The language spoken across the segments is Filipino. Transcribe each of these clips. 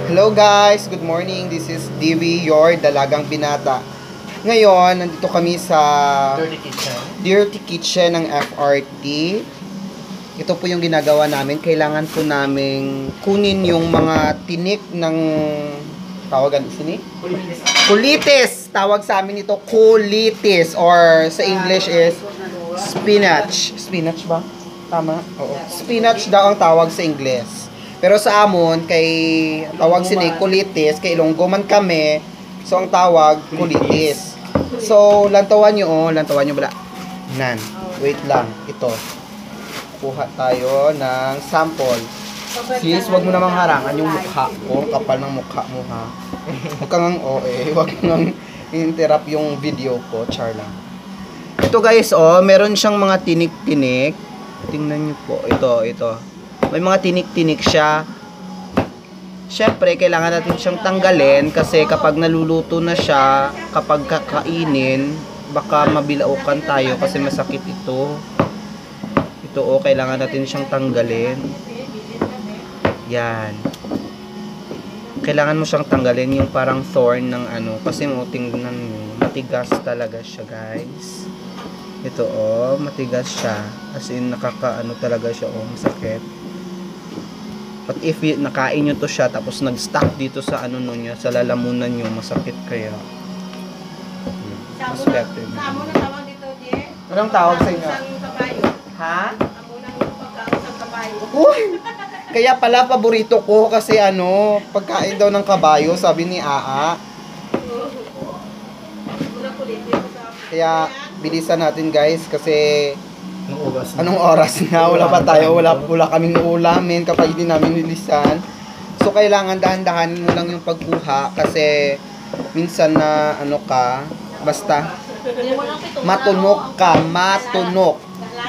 Hello guys, good morning. This is Divi, your dalagang binata. Ngayon, nandito kami sa Dirty Kitchen ng FRT. Ito po yung ginagawa namin. Kailangan po namin kunin yung mga tinik ng tawagan sini? Kulitis. Tawag sa amin ito kulitis or sa English is spinach. Spinach ba? Tama? Oo. Spinach daw ang tawag sa English. Pero sa amon, kay tawag sini kulitis, kay Ilonggo man kami, so ang tawag kulitis. So, lantawan nyo bala. Nan. Wait lang. Ito. Kuha tayo ng sample. Sis, wag mo namang harangan yung mukha ko. Kapal ng mukha mo, ha? Huwag kang wag nang interrupt yung video ko. Char lang. Ito guys, meron siyang mga tinik-tinik. Tingnan nyo po. Ito. May mga tinik-tinik siya. Siyempre, kailangan natin siyang tanggalin kasi kapag naluluto na siya, kapag kakainin, baka mabilaukan tayo kasi masakit ito. Ito, kailangan natin siyang tanggalin. Yan. Kailangan mo siyang tanggalin yung parang thorn ng kasi tingnan mo, matigas talaga siya, guys. Ito, matigas siya. As in, talaga siya, masakit. But if nakain nyo to siya, tapos nag-stuck dito sa niya, sa lalamunan nyo, masakit kaya. Mas better. Samo na tawag dito, Jay. Anong tawag sa inyo? Ha? Samo na yung pagkausang kabayo. Uy! Kaya pala paborito ko kasi pagkain daw ng kabayo, sabi ni Aa. Kaya bilisan natin guys kasi anong oras na? Wala pa tayo, wala kaming ulamin kapag hindi namin nilisan. So kailangan dahan-dahan mo lang yung pagkuha kasi minsan na basta matunok.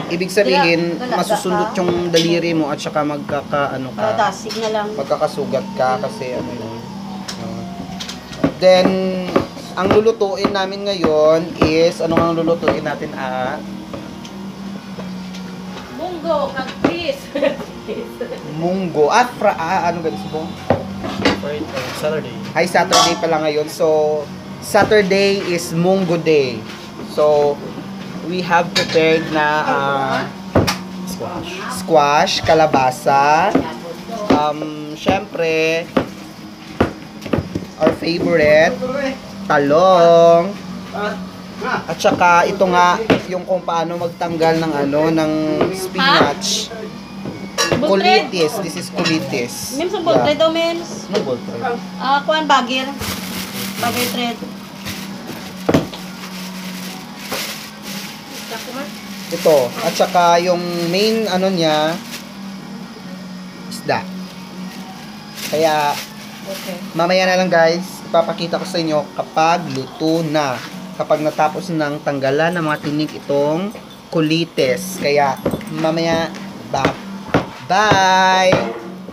Ibig sabihin, masusundot yung daliri mo at saka magkakasugat ka kasi Then, ang lulutuin namin ngayon is, ang lulutuin natin Munggo, kagpis. munggo. Ano ganito po? Saturday. Hi, Saturday pala ngayon. So, Saturday is Munggo Day. So, we have prepared na squash, kalabasa, syempre, our favorite, talong, at saka ito nga yung kung paano magtanggal ng spinach. Kulitis. This is kulitis. Mims, ang bold thread daw, Mims. No bold thread. Kuan, bagir. Bagir thread. Ito. At saka yung main niya, isda. Kaya, mamaya na lang guys, ipapakita ko sa inyo kapag luto na. Kapag natapos ng tanggalan ng mga tinik itong kulitis. Kaya, mamaya, bye!